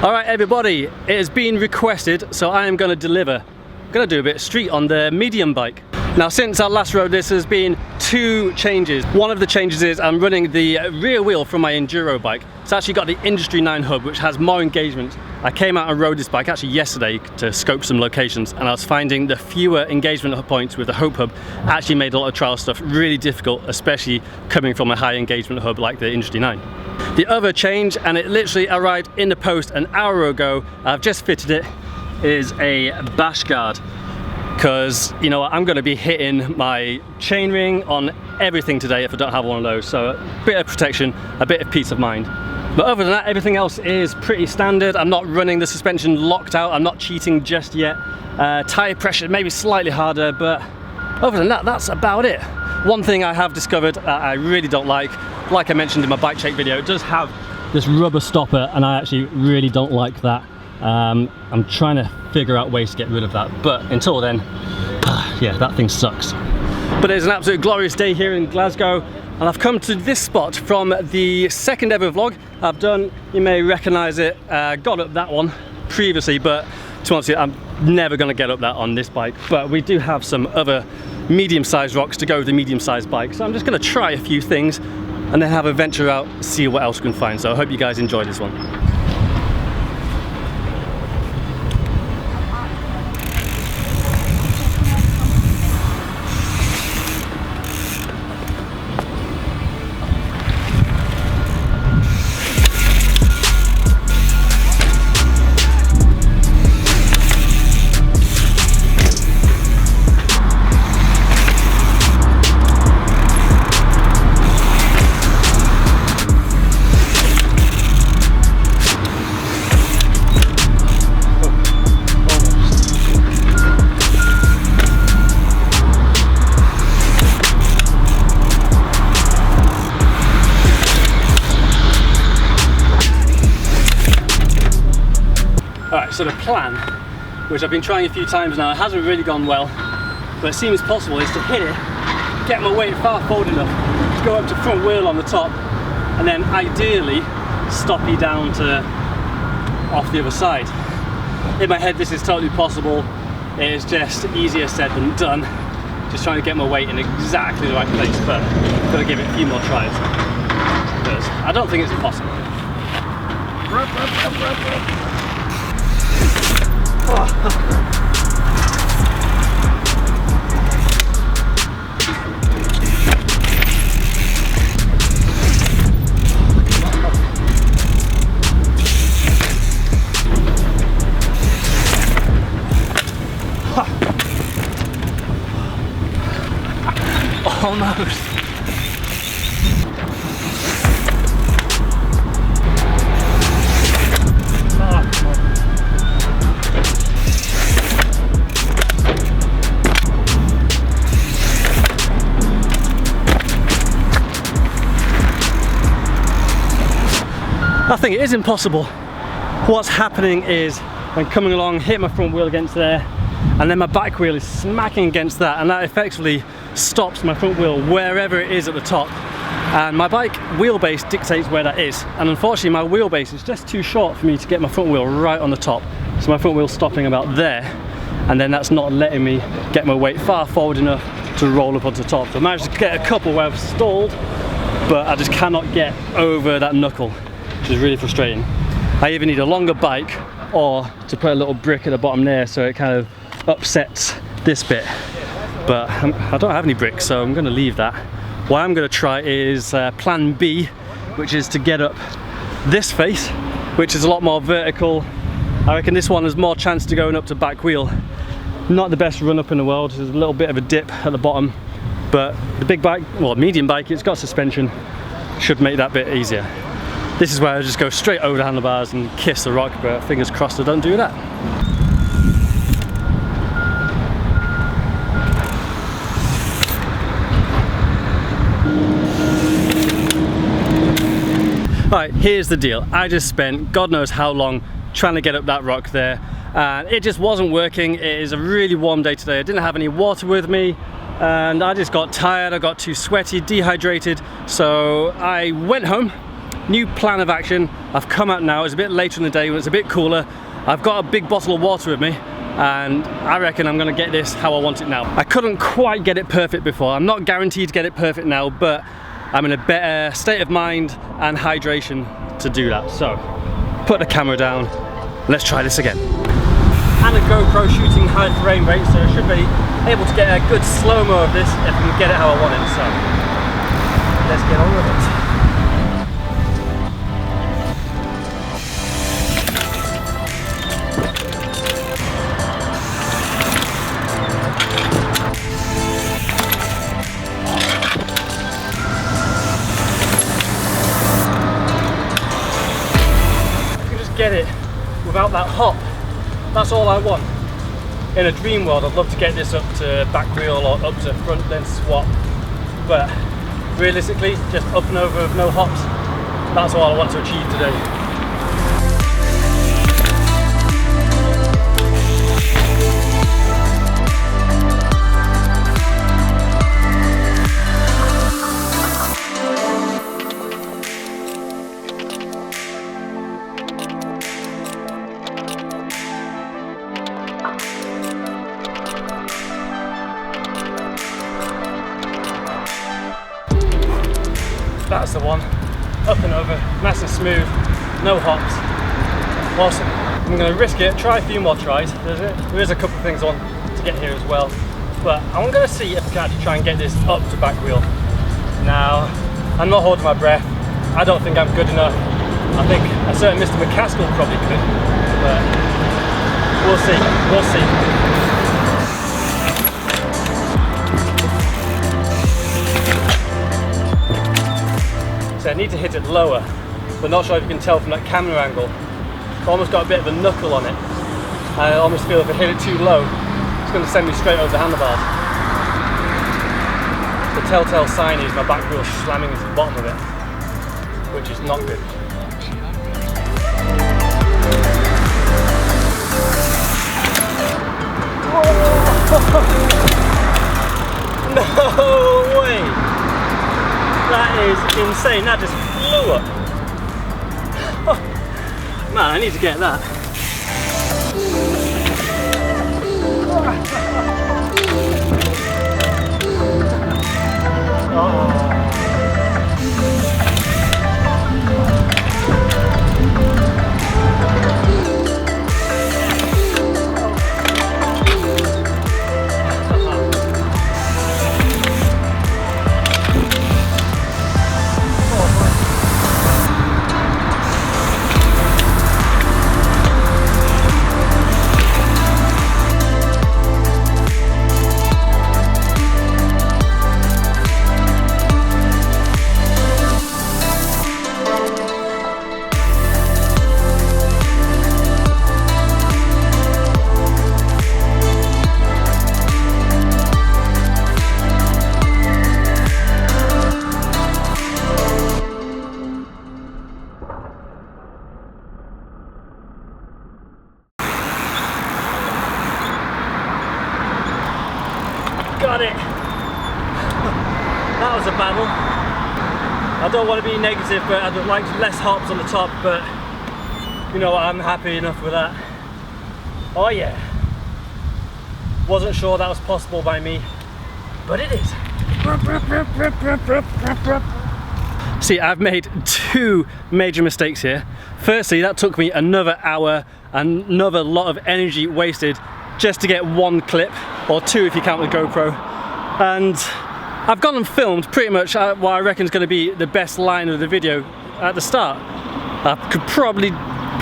Alright everybody, it has been requested, so I am going to deliver. I'm going to do a bit of street on the medium bike. Now since I last rode this, there's been two changes. One of the changes is I'm running the rear wheel from my enduro bike. It's actually got the Industry 9 hub, which has more engagement. I came out and rode this bike actually yesterday to scope some locations, and I was finding the fewer engagement points with the Hope hub actually made a lot of trial stuff really difficult, especially coming from a high engagement hub like the Industry 9. The other change, and it literally arrived in the post an hour ago, I've just fitted it, is a bash guard. Because, you know, I'm going to be hitting my chainring on everything today if I don't have one of those. So a bit of protection, a bit of peace of mind. But other than that, everything else is pretty standard. I'm not running the suspension locked out, I'm not cheating just yet. Tyre pressure maybe slightly harder, but other than that, that's about it. One thing I have discovered that I really don't like I mentioned in my bike check video, it does have this rubber stopper, and I actually really don't like that. I'm trying to figure out ways to get rid of that, but until then, yeah, that thing sucks. But it's an absolute glorious day here in Glasgow, and I've come to this spot from the second ever vlog I've done. You may recognise it. Got up that one previously, but to be honest with you, I'm never going to get up that on this bike. But we do have some other medium-sized rocks to go with the medium-sized bike, so I'm just going to try a few things and then have a venture out, see what else we can find. So I hope you guys enjoy this one. Alright, so the plan, which I've been trying a few times now, it hasn't really gone well, but it seems possible, is to hit it, get my weight far forward enough to go up to front wheel on the top, and then ideally stop you down to off the other side. In my head this is totally possible, it is just easier said than done, just trying to get my weight in exactly the right place, but I've got to give it a few more tries, because I don't think it's impossible. Almost. I think it is impossible. What's happening is I'm coming along, hit my front wheel against there, and then my back wheel is smacking against that, and that effectively stops my front wheel wherever it is at the top. And my bike wheelbase dictates where that is, and unfortunately my wheelbase is just too short for me to get my front wheel right on the top. So my front wheel's stopping about there, and then that's not letting me get my weight far forward enough to roll up onto the top. So I managed to get a couple where I've stalled, but I just cannot get over that knuckle, which is really frustrating. I either need a longer bike or to put a little brick at the bottom there so it kind of upsets this bit. But I don't have any bricks, so I'm going to leave that. What I'm going to try is plan B, which is to get up this face, which is a lot more vertical. I reckon this one has more chance to going up to back wheel. Not the best run up in the world, there's a little bit of a dip at the bottom, but the big bike, well, medium bike, it's got suspension, should make that bit easier. This is where I just go straight over the handlebars and kiss the rock, but fingers crossed I don't do that. Alright, here's the deal. I just spent God knows how long trying to get up that rock there, and it just wasn't working. It is a really warm day today. I didn't have any water with me, and I just got tired, I got too sweaty, dehydrated, so I went home, new plan of action. I've come out now, it's a bit later in the day when it's a bit cooler. I've got a big bottle of water with me, and I reckon I'm gonna get this how I want it now. I couldn't quite get it perfect before. I'm not guaranteed to get it perfect now, but I'm in a better state of mind and hydration to do that. So, put the camera down, let's try this again. And a GoPro shooting high frame rate, so I should be able to get a good slow-mo of this if I can get it how I want it. So, let's get on with it. Get it without that hop. That's all I want. In a dream world, I'd love to get this up to back wheel or up to front then swap, but realistically, just up and over with no hops, that's all I want to achieve today. That's the one. Up and over, nice and smooth, no hops. Awesome. I'm going to risk it, try a few more tries. There is a couple of things I want to get here as well. But I'm going to see if I can actually try and get this up to back wheel. Now, I'm not holding my breath. I don't think I'm good enough. I think a certain Mr. McCaskill probably could. But we'll see, we'll see. So I need to hit it lower, but not sure if you can tell from that camera angle. It's almost got a bit of a knuckle on it. I almost feel if I hit it too low, it's going to send me straight over the handlebars. The telltale sign is my back wheel slamming into the bottom of it, which is not good. No way! That is insane, that just flew up. Oh, man, I need to get that. Oh. Got it! That was a battle. I don't want to be negative, but I'd like less hops on the top, but you know what, I'm happy enough with that. Oh yeah. Wasn't sure that was possible by me, but it is. See, I've made two major mistakes here. Firstly, that took me another hour and another lot of energy wasted just to get one clip, or two if you count the GoPro. And I've gone and filmed pretty much what I reckon is going to be the best line of the video at the start. I could probably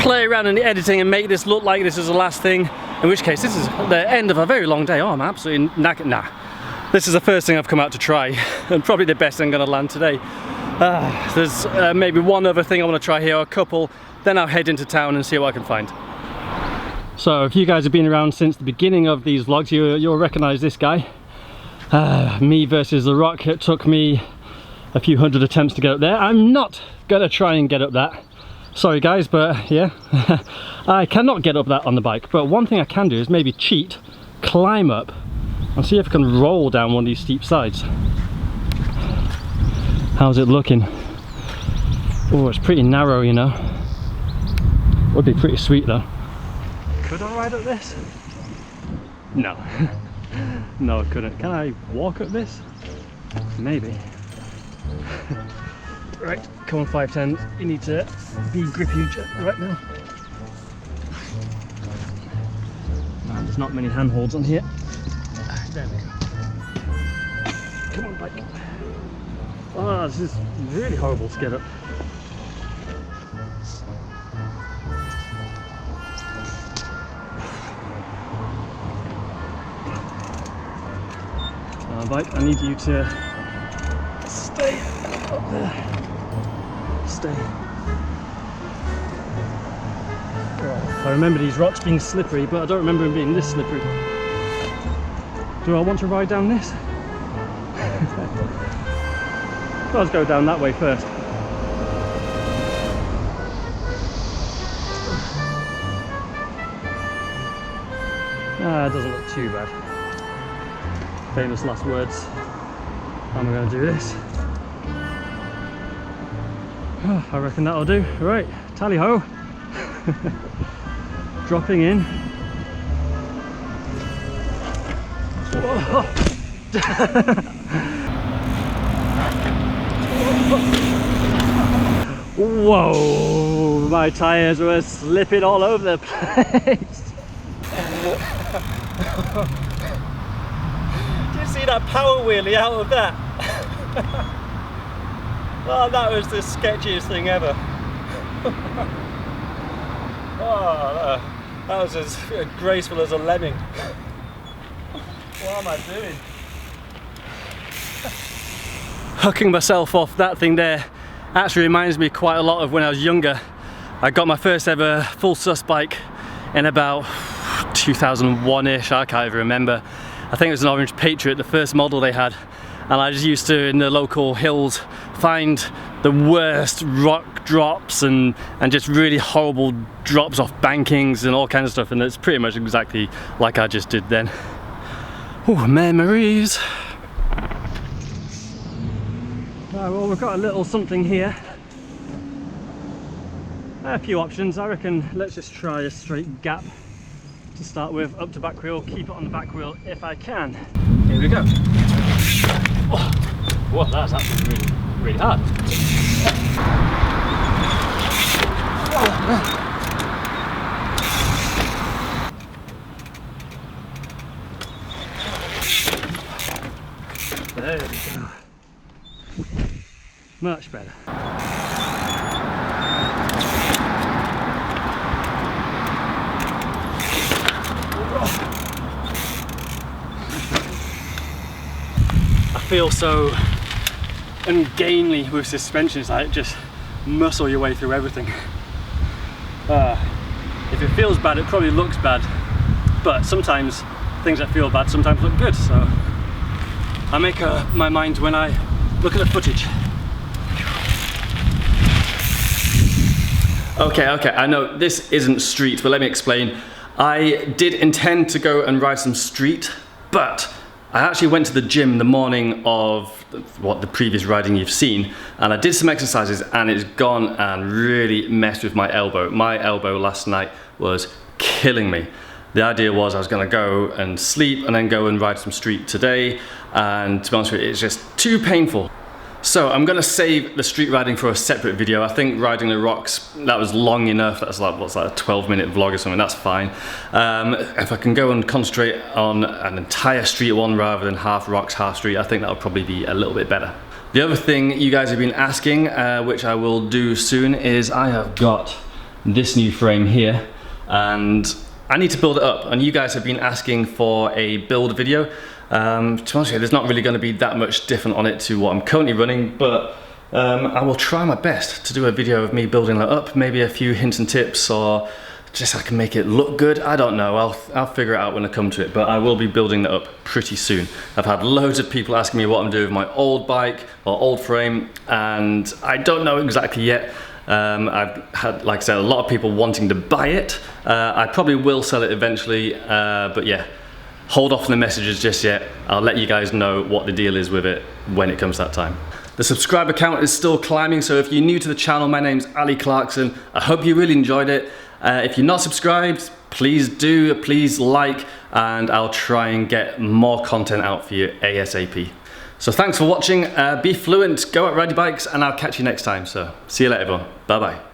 play around in the editing and make this look like this is the last thing, in which case this is the end of a very long day. Oh, I'm absolutely knackered. Nah, this is the first thing I've come out to try, and probably the best I'm going to land today. There's maybe one other thing I want to try here, or a couple, then I'll head into town and see what I can find. So if you guys have been around since the beginning of these vlogs, you'll recognize this guy. Me versus the rock. It took me a few hundred attempts to get up there. I'm not gonna try and get up that. Sorry guys, but yeah, I cannot get up that on the bike. But one thing I can do is maybe cheat, climb up, and see if I can roll down one of these steep sides. How's it looking? Oh, it's pretty narrow, you know. Would be pretty sweet though. Could I ride up this? No. No, I couldn't. Can I walk up this? Maybe. Right, come on 510. You need to be grippy right now. Man, there's not many handholds on here. There we go. Come on, bike. Oh, this is really horrible to get up. Bike, I need you to stay up there. Stay. Oh, I remember these rocks being slippery, but I don't remember them being this slippery. Do I want to ride down this? Let's go down that way first. Ah, it doesn't look too bad. Famous last words. How am I going to do this? I reckon that'll do. Right, tally ho. Dropping in. Whoa, my tyres were slipping all over the place. See that power wheelie out of that? Oh, that was the sketchiest thing ever. Oh, that was as graceful as a lemming. What am I doing? Hooking myself off that thing there actually reminds me quite a lot of when I was younger. I got my first ever full sus bike in about 2001-ish, I can't even remember. I think it was an Orange Patriot, the first model they had, and I just used to, in the local hills, find the worst rock drops and just really horrible drops off bankings and all kinds of stuff, and it's pretty much exactly like I just did then. Oh, memories. Right, well, we've got a little something here. A few options. I reckon let's just try a straight gap to start with, up to back wheel, keep it on the back wheel if I can. Here we go. Oh, whoa, that's actually really, really hard. There we go. Much better. I feel so ungainly with suspension. It's like just muscle your way through everything. If it feels bad, it probably looks bad, but sometimes things that feel bad sometimes look good, so I make my mind when I look at the footage. Okay, I know this isn't street, but let me explain. I did intend to go and ride some street, but I actually went to the gym the morning of what the previous riding you've seen, and I did some exercises and it's gone and really messed with my elbow. My elbow last night was killing me. The idea was I was going to go and sleep and then go and ride some street today, and to be honest with you, it's just too painful. So I'm going to save the street riding for a separate video. I think riding the rocks, that was long enough. That's like, what's that, a 12-minute vlog or something, that's fine. If I can go and concentrate on an entire street one rather than half rocks, half street, I think that would probably be a little bit better. The other thing you guys have been asking, which I will do soon, is I have got this new frame here and I need to build it up, and you guys have been asking for a build video. To be honest with you, there's not really going to be that much different on it to what I'm currently running, but I will try my best to do a video of me building that up, maybe a few hints and tips, or just so I can make it look good. I don't know, I'll figure it out when I come to it, but I will be building that up pretty soon. I've had loads of people asking me what I'm doing with my old bike or old frame, and I don't know exactly yet. I've had, like I said, a lot of people wanting to buy it. I probably will sell it eventually, but yeah, hold off on the messages just yet. I'll let you guys know what the deal is with it when it comes that time. The subscriber count is still climbing, so if you're new to the channel, my name's Ali Clarkson. I hope you really enjoyed it. If you're not subscribed, please do, please like, and I'll try and get more content out for you ASAP. So thanks for watching, be fluent, go out, ride your bikes, and I'll catch you next time. So see you later everyone, bye bye.